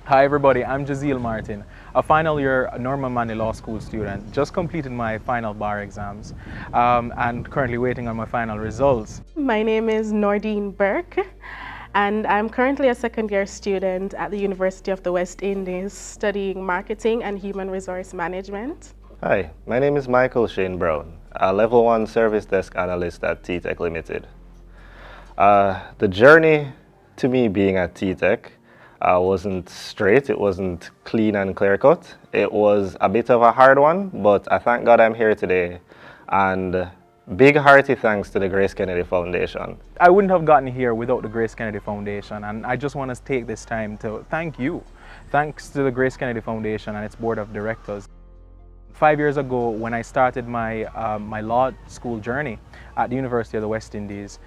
Hi everybody, I'm JEZEEL Martin, a final year Norman Manley Law School student. Just completed my final bar exams and currently waiting on my final results. My name is NORDEENBURKE and I'm currently a second year student at the University of the West Indies studying marketing and human resource management. Hi, my name is Michael SHANEBROWN, a level 1 service desk analyst at TTEC Limited. The journey to me being at TTEC wasn't straight, it wasn't clean and clear cut. It was a bit of a hard one, but I thank God I'm here today. And big hearty thanks to the GraceKennedy Foundation. I wouldn't have gotten here without the GraceKennedy Foundation, and I just want to take this time to thank you. Thanks to the GraceKennedy Foundation and its board of directors. 5 years ago, when I started my law school journey at the University of the West Indies,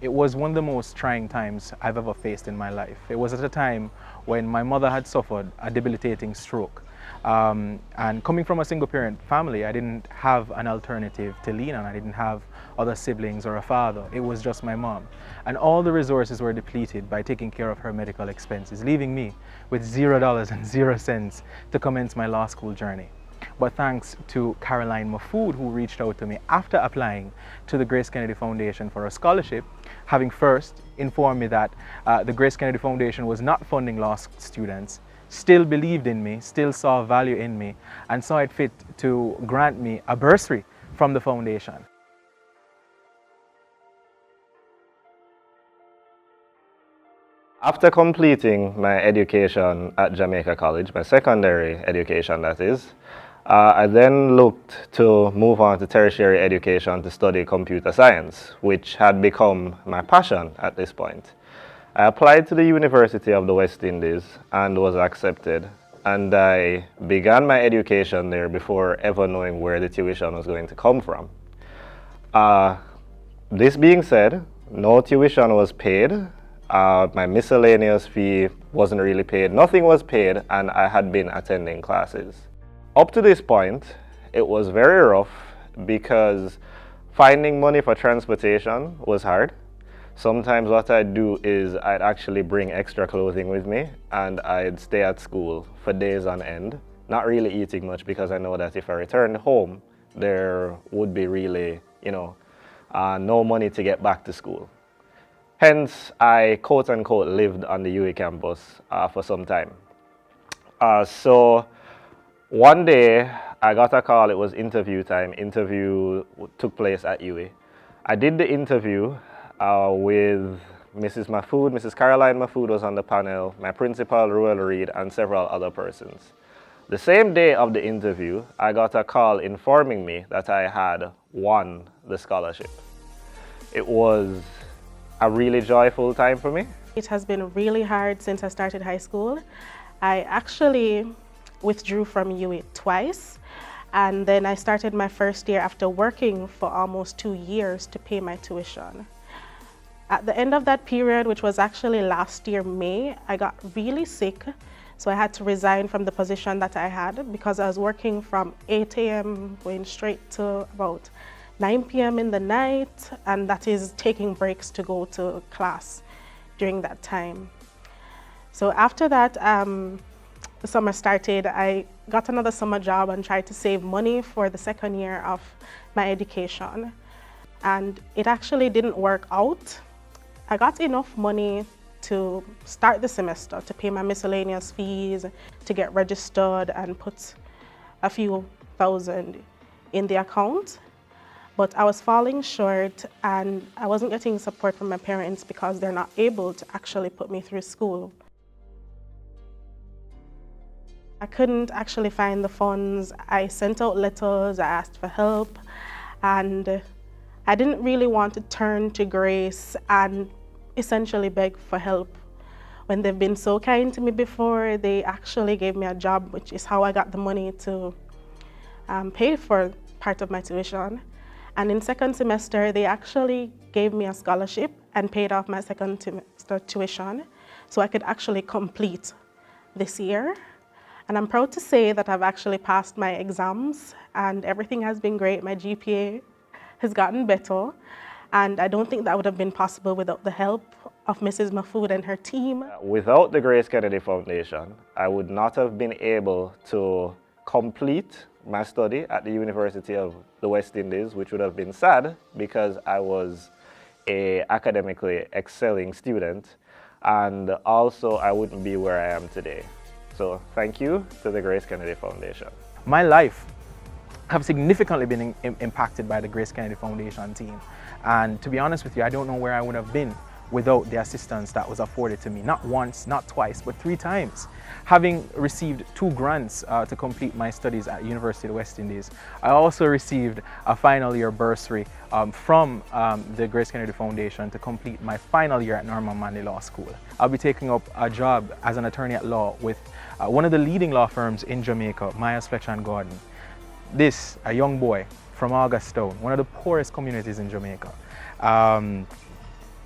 it was one of the most trying times I've ever faced in my life. It was at a time when my mother had suffered a debilitating stroke. And coming from a single parent family, I didn't have an alternative to lean on. I didn't have other siblings or a father. It was just my mom. And all the resources were depleted by taking care of her medical expenses, leaving me with $0 and 0 cents to commence my law school journey. But thanks to Caroline Mafood, who reached out to me after applying to the GraceKennedy Foundation for a scholarship, having first informed me that the GraceKennedy Foundation was not funding law students, still believed in me, still saw value in me, and saw it fit to grant me a bursary from the foundation. After completing my education at Jamaica College, my secondary education that is, I then looked to move on to tertiary education to study computer science, which had become my passion at this point. I applied to the University of the West Indies and was accepted, and I began my education there before ever knowing where the tuition was going to come from. This being said, no tuition was paid. My miscellaneous fee wasn't really paid. Nothing was paid, and I had been attending classes. Up to this point, it was very rough because finding money for transportation was hard. Sometimes what I'd do is I'd actually bring extra clothing with me and I'd stay at school for days on end, not really eating much because I know that if I returned home, there would be really, no money to get back to school. Hence, I quote-unquote lived on the UWI campus for some time. So one day, I got a call. It was interview time. Interview took place at UWI. I did the interview with Mrs. Mafood. Mrs. Caroline Mafood was on the panel, my principal, Ruel Reed, and several other persons. The same day of the interview, I got a call informing me that I had won the scholarship. It was a really joyful time for me. It has been really hard since I started high school. I actually withdrew from UWI twice, and then I started my first year after working for almost 2 years to pay my tuition. At the end of that period, which was actually last year, May, I got really sick, so I had to resign from the position that I had because I was working from 8 a.m. going straight to about 9 p.m. in the night, and that is taking breaks to go to class during that time. So after that, the summer started, I got another summer job and tried to save money for the second year of my education. And it actually didn't work out. I got enough money to start the semester, to pay my miscellaneous fees, to get registered and put a few thousand in the account. But I was falling short and I wasn't getting support from my parents because they're not able to actually put me through school. I couldn't actually find the funds. I sent out letters, I asked for help, and I didn't really want to turn to Grace and essentially beg for help. When they've been so kind to me before, they actually gave me a job, which is how I got the money to pay for part of my tuition. And in second semester, they actually gave me a scholarship and paid off my second semester tuition so I could actually complete this year. And I'm proud to say that I've actually passed my exams and everything has been great. My GPA has gotten better, and I don't think that would have been possible without the help of Mrs. Mahfood and her team. Without the Grace Kennedy Foundation, I would not have been able to complete my study at the University of the West Indies, which would have been sad because I was an academically excelling student, and also I wouldn't be where I am today. So thank you to the Grace Kennedy Foundation. My life have significantly been impacted by the Grace Kennedy Foundation team. And to be honest with you, I don't know where I would have been without the assistance that was afforded to me. Not once, not twice, but 3 times. Having received 2 grants to complete my studies at University of the West Indies, I also received a final year bursary from the Grace Kennedy Foundation to complete my final year at Norman Manley Law School. I'll be taking up a job as an attorney at law with one of the leading law firms in Jamaica, Myers, Fletcher & Gordon. This, a young boy from Augustown, one of the poorest communities in Jamaica,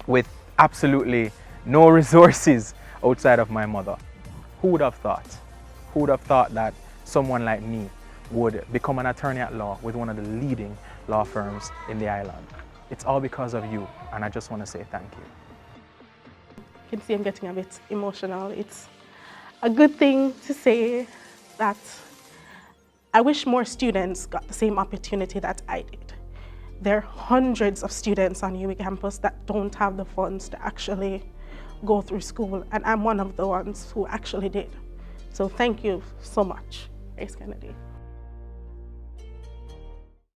with absolutely no resources outside of my mother. Who would have thought? Who would have thought that someone like me would become an attorney at law with one of the leading law firms in the island? It's all because of you, and I just want to say thank you. You can see I'm getting a bit emotional. It's a good thing to say that I wish more students got the same opportunity that I did. There are hundreds of students on UWI campus that don't have the funds to actually go through school, and I'm one of the ones who actually did. So thank you so much, Grace Kennedy.